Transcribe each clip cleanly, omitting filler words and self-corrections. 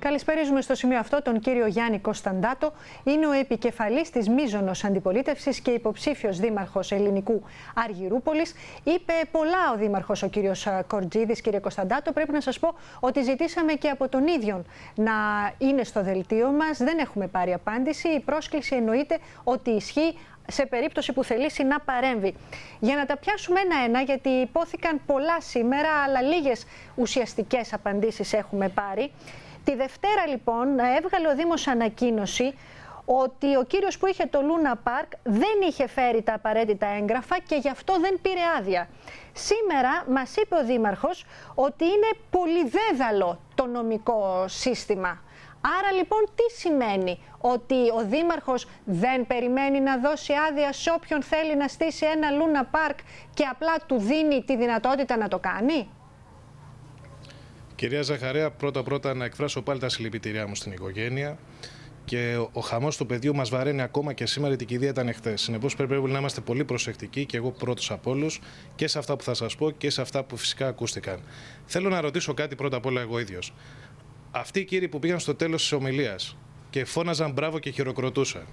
Καλησπέριζουμε στο σημείο αυτό τον κύριο Γιάννη Κωνσταντάτο. Είναι ο επικεφαλής της μείζωνος αντιπολίτευσης και υποψήφιος δήμαρχος Ελληνικού Αργυρούπολης. Είπε πολλά ο δήμαρχος ο κύριος Κορτζίδης. Κύριε Κωνσταντάτο, πρέπει να σας πω ότι ζητήσαμε και από τον ίδιο να είναι στο δελτίο μας. Δεν έχουμε πάρει απάντηση. Η πρόσκληση εννοείται ότι ισχύει σε περίπτωση που θελήσει να παρέμβει. Για να τα πιάσουμε ένα-ένα, γιατί υπόθηκαν πολλά σήμερα, αλλά λίγες ουσιαστικές απαντήσεις έχουμε πάρει. Τη Δευτέρα, λοιπόν, έβγαλε ο Δήμος ανακοίνωση ότι ο κύριος που είχε το Λούνα Πάρκ δεν είχε φέρει τα απαραίτητα έγγραφα και γι' αυτό δεν πήρε άδεια. Σήμερα μας είπε ο Δήμαρχος ότι είναι πολυδέδαλο το νομικό σύστημα. Άρα λοιπόν τι σημαίνει? Ότι ο Δήμαρχος δεν περιμένει να δώσει άδεια σε όποιον θέλει να στήσει ένα Λούνα Πάρκ και απλά του δίνει τη δυνατότητα να το κάνει? Κυρία Ζαχαρέα, πρώτα να εκφράσω πάλι τα συλληπιτήριά μου στην οικογένεια. Και ο χαμός του παιδιού μας βαραίνει ακόμα και σήμερα, την κηδεία ήταν εχθές. Συνεπώς πρέπει να είμαστε πολύ προσεκτικοί και εγώ πρώτος από όλους και σε αυτά που θα σας πω και σε αυτά που φυσικά ακούστηκαν. Θέλω να ρωτήσω κάτι πρώτα απ' όλα εγώ ίδιος. Αυτοί οι κύριοι που πήγαν στο τέλος της ομιλίας και φώναζαν μπράβο και χειροκροτούσαν,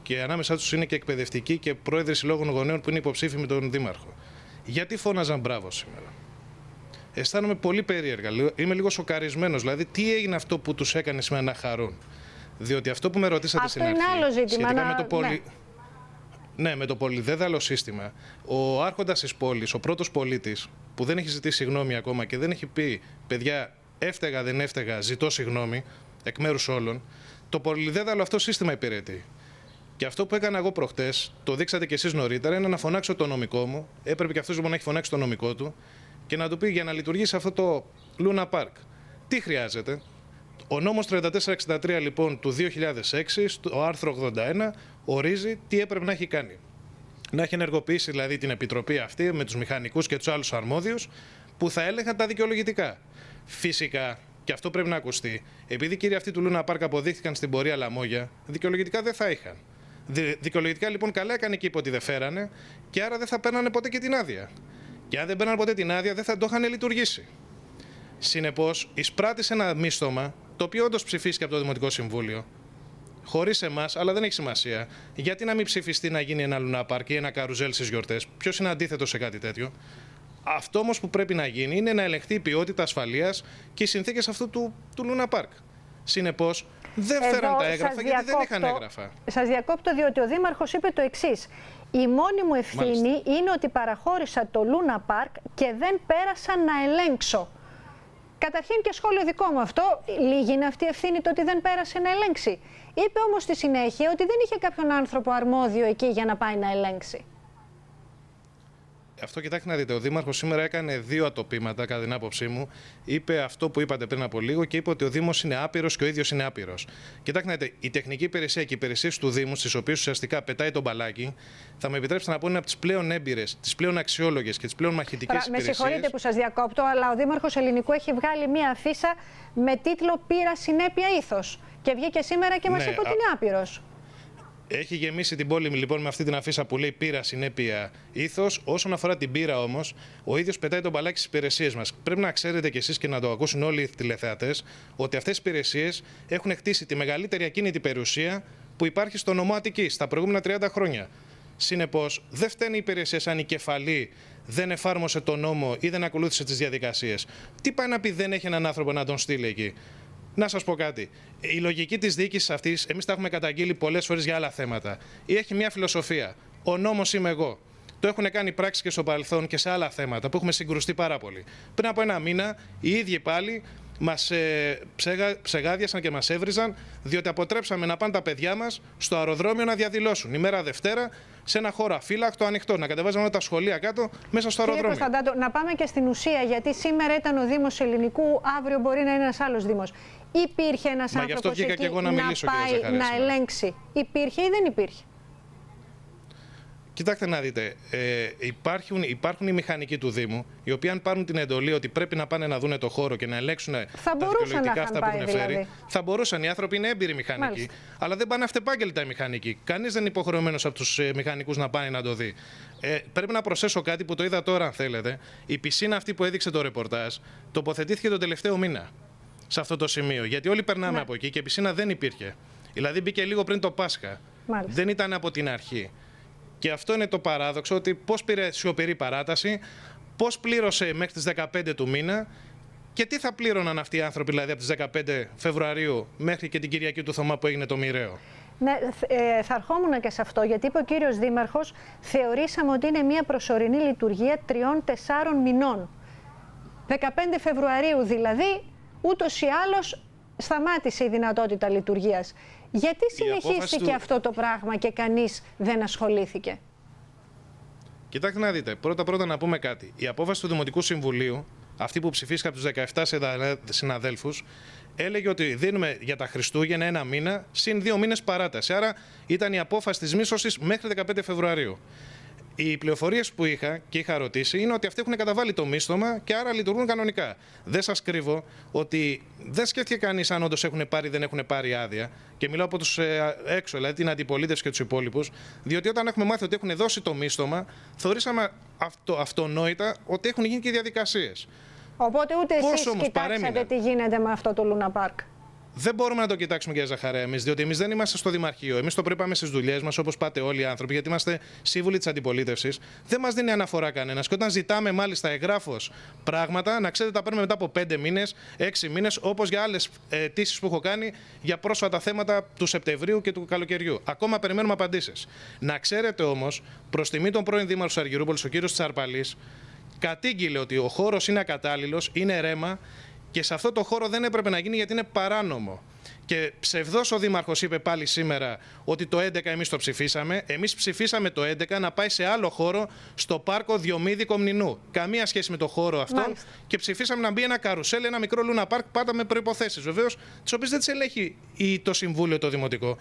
και ανάμεσά τους είναι και εκπαιδευτικοί και πρόεδροι συλλόγων γονέων που είναι υποψήφοι με τον Δήμαρχο, γιατί φώναζαν μπράβο σήμερα? Αισθάνομαι πολύ περίεργα. Είμαι λίγο σοκαρισμένος. Δηλαδή, τι έγινε αυτό που τους έκανε σήμερα να χαρούν? Διότι αυτό που με ρωτήσατε στην αρχή, άλλο ζήτημα, σχετικά με το ναι, με το πολυδέδαλο σύστημα, ο άρχοντας της πόλης, ο πρώτος πολίτης, που δεν έχει ζητήσει συγγνώμη ακόμα και δεν έχει πει, παιδιά, έφταιγα, δεν έφταιγα, ζητώ συγγνώμη εκ μέρους όλων, το πολυδέδαλο αυτό σύστημα υπηρετεί. Και αυτό που έκανα εγώ προχτές, το δείξατε κι εσείς νωρίτερα, είναι να φωνάξω το νομικό μου. Έπρεπε και αυτός λοιπόν να έχει φωνάξει το νομικό του και να του πει, για να λειτουργήσει αυτό το Λούνα Πάρκ, τι χρειάζεται. Ο νόμος 3463 λοιπόν του 2006, το άρθρο 81, ορίζει τι έπρεπε να έχει κάνει. Να έχει ενεργοποιήσει δηλαδή την επιτροπή αυτή με τους μηχανικούς και τους άλλους αρμόδιους που θα έλεγχαν τα δικαιολογητικά. Φυσικά, και αυτό πρέπει να ακουστεί, επειδή οι κύριοι αυτοί του Λούνα Πάρκ αποδείχθηκαν στην πορεία λαμόγια, δικαιολογητικά δεν θα είχαν. Δικαιολογητικά λοιπόν καλά έκανε και είπε ότι δεν φέρανε, και άρα δεν θα παίρνανε ποτέ και την άδεια. Και αν δεν παίρνανε ποτέ την άδεια, δεν θα το είχαν λειτουργήσει. Συνεπώς, εισπράττησε ένα μίστομα, το οποίο όντως ψηφίστηκε από το Δημοτικό Συμβούλιο, χωρίς εμάς, αλλά δεν έχει σημασία. Γιατί να μην ψηφιστεί να γίνει ένα Λούνα Πάρκ ή ένα καρουζέλ στις γιορτές? Ποιος είναι αντίθετο σε κάτι τέτοιο? Αυτό όμως που πρέπει να γίνει είναι να ελεγχθεί η ποιότητα ασφαλείας και οι συνθήκες αυτού του Λούνα Πάρκ. Συνεπώς, δεν φέραν τα έγγραφα γιατί δεν είχαν έγγραφα. Σας διακόπτω διότι ο Δήμαρχος είπε το εξής. Η μόνη μου ευθύνη είναι ότι παραχώρησα το Λούνα Πάρκ και δεν πέρασα να ελέγξω. Καταρχήν και σχόλιο δικό μου αυτό, λίγη είναι αυτή η ευθύνη το ότι δεν πέρασε να ελέγξει? Είπε όμως στη συνέχεια ότι δεν είχε κάποιον άνθρωπο αρμόδιο εκεί για να πάει να ελέγξει. Αυτό, κοιτάξτε να δείτε, ο Δήμαρχος σήμερα έκανε δύο ατοπήματα, κατά την άποψή μου. Είπε αυτό που είπατε πριν από λίγο και είπε ότι ο Δήμος είναι άπειρος και ο ίδιος είναι άπειρος. Κοιτάξτε να δείτε, η τεχνική υπηρεσία και οι υπηρεσίες του Δήμου, στις οποίες ουσιαστικά πετάει τον μπαλάκι, θα με επιτρέψετε να πω, είναι από τις πλέον έμπειρες, τις πλέον αξιόλογες και τις πλέον μαχητικές υπηρεσίες. Με συγχωρείτε που σας διακόπτω, αλλά ο Δήμαρχος Ελληνικού έχει βγάλει μία αφίσα με τίτλο «Πείρα, συνέπεια, ήθος». Και βγήκε σήμερα και μας είπε ότι είναι άπειρος. Έχει γεμίσει την πόλη λοιπόν με αυτή την αφίσα που λέει πείρα, συνέπεια, ήθος. Όσον αφορά την πείρα όμως, ο ίδιος πετάει τον μπαλάκι στις υπηρεσίες μας. Πρέπει να ξέρετε κι εσείς και να το ακούσουν όλοι οι τηλεθεατές ότι αυτές οι υπηρεσίες έχουν χτίσει τη μεγαλύτερη ακίνητη περιουσία που υπάρχει στο νομό Αττικής τα προηγούμενα 30 χρόνια. Συνεπώς, δεν φταίνει οι υπηρεσίες αν η κεφαλή δεν εφάρμοσε τον νόμο ή δεν ακολούθησε τις διαδικασίες. Τι πάει να πει δεν έχει έναν άνθρωπο να τον στείλει εκεί? Να σας πω κάτι. Η λογική της διοίκησης αυτής, εμείς τα έχουμε καταγγείλει πολλές φορές για άλλα θέματα. Έχει μια φιλοσοφία. Ο νόμος είμαι εγώ. Το έχουν κάνει πράξεις και στο παρελθόν και σε άλλα θέματα που έχουμε συγκρουστεί πάρα πολύ. Πριν από ένα μήνα, οι ίδιοι πάλι μας ψεγάδιασαν και μας έβριζαν, διότι αποτρέψαμε να πάνε τα παιδιά μας στο αεροδρόμιο να διαδηλώσουν. Ημέρα Δευτέρα, σε ένα χώρο αφύλακτο, ανοιχτό, να κατεβάζαμε τα σχολεία κάτω μέσα στο αεροδρόμιο. Κύριε Κωνσταντάτο, να πάμε και στην ουσία, γιατί σήμερα ήταν ο Δήμος Ελληνικού, αύριο μπορεί να είναι ένας άλλος Δήμος. Υπήρχε ένας άνθρωπος εκεί και εγώ να πάει να ελέγξει? Υπήρχε ή δεν υπήρχε? Κοιτάξτε να δείτε, υπάρχουν οι μηχανικοί του Δήμου, οι οποίοι αν πάρουν την εντολή ότι πρέπει να πάνε να δούνε το χώρο και να ελέγξουν τα δικαιολογητικά αυτά που έχουν φέρει, δηλαδή, θα μπορούσαν. Οι άνθρωποι είναι έμπειροι μηχανικοί. Μάλιστα. Αλλά δεν πάνε αυτεπάγγελτα οι μηχανικοί. Κανείς δεν είναι υποχρεωμένος από τους μηχανικούς να πάνε να το δει. Πρέπει να προσθέσω κάτι που το είδα τώρα, αν θέλετε. Η πισίνα αυτή που έδειξε το ρεπορτάζ τοποθετήθηκε τον τελευταίο μήνα. σε αυτό το σημείο. Γιατί όλοι περνάμε από εκεί και η πισίνα δεν υπήρχε. Δηλαδή μπήκε λίγο πριν το Πάσχα. Μάλιστα. Δεν ήταν από την αρχή. Και αυτό είναι το παράδοξο, ότι πώς πήρε σιωπηρή παράταση, πώς πλήρωσε μέχρι τις 15 του μήνα και τι θα πλήρωναν αυτοί οι άνθρωποι, δηλαδή από τις 15 Φεβρουαρίου μέχρι και την Κυριακή του Θωμά που έγινε το μοιραίο. Ναι, θα ερχόμουν και σε αυτό, γιατί είπε ο κύριος Δήμαρχος, θεωρήσαμε ότι είναι μια προσωρινή λειτουργία 3-4 μηνών. 15 Φεβρουαρίου δηλαδή, ούτως ή άλλως σταμάτησε η δυνατότητα λειτουργίας. Γιατί συνεχίστηκε αυτό το πράγμα και κανείς δεν ασχολήθηκε? Κοιτάξτε να δείτε, πρώτα να πούμε κάτι. Η απόφαση του Δημοτικού Συμβουλίου, αυτή που ψηφίστηκε από τους 17 συναδέλφους, έλεγε ότι δίνουμε για τα Χριστούγεννα 1 μήνα συν 2 μήνες παράταση. Άρα ήταν η απόφαση της μίσθωσης μέχρι 15 Φεβρουαρίου. Οι πληροφορίες που είχα και είχα ρωτήσει είναι ότι αυτοί έχουν καταβάλει το μίσθωμα και άρα λειτουργούν κανονικά. Δεν σας κρύβω ότι δεν σκέφτηκε κανείς αν όντως έχουν πάρει ή δεν έχουν πάρει άδεια. Και μιλάω από τους έξω, δηλαδή την αντιπολίτευση και τους υπόλοιπους. Διότι όταν έχουμε μάθει ότι έχουν δώσει το μίσθωμα, θεωρήσαμε αυτονόητα ότι έχουν γίνει και διαδικασίες. Οπότε ούτε εσείς κοιτάξατε τι γίνεται με αυτό το Λούνα Πάρκ. Δεν μπορούμε να το κοιτάξουμε, κύριε Ζαχαρέα, εμείς, διότι εμείς δεν είμαστε στο Δημαρχείο. Εμείς το προείπαμε στις δουλειές μας, όπως πάτε όλοι οι άνθρωποι, γιατί είμαστε σύμβουλοι της αντιπολίτευσης. Δεν μας δίνει αναφορά κανένας. Και όταν ζητάμε, μάλιστα, εγγράφος πράγματα, να ξέρετε, τα παίρνουμε μετά από 5 μήνες, 6 μήνες, όπως για άλλες αιτήσεις που έχω κάνει για πρόσφατα θέματα του Σεπτεμβρίου και του καλοκαιριού. Ακόμα περιμένουμε απαντήσεις. Να ξέρετε όμως, προς τιμή των πρώην Δήμαρχων Αργυρούπολης, ο κύριος Τσαρπαλής, κατήγγειλε ότι ο χώρος είναι ακατάλληλος, είναι ρέμα. Και σε αυτό το χώρο δεν έπρεπε να γίνει γιατί είναι παράνομο. Και ψευδώς ο Δήμαρχος είπε πάλι σήμερα ότι το 11 εμείς το ψηφίσαμε. Εμείς ψηφίσαμε το 11 να πάει σε άλλο χώρο, στο πάρκο Διομήδη Κομνηνού. Καμία σχέση με το χώρο αυτό. Μάλιστα. Και ψηφίσαμε να μπει ένα καρουσέλ, ένα μικρό Λούνα Πάρκ, πάντα με προϋποθέσεις βεβαίως, τις οποίες δεν τις ελέγχει το Συμβούλιο το Δημοτικό.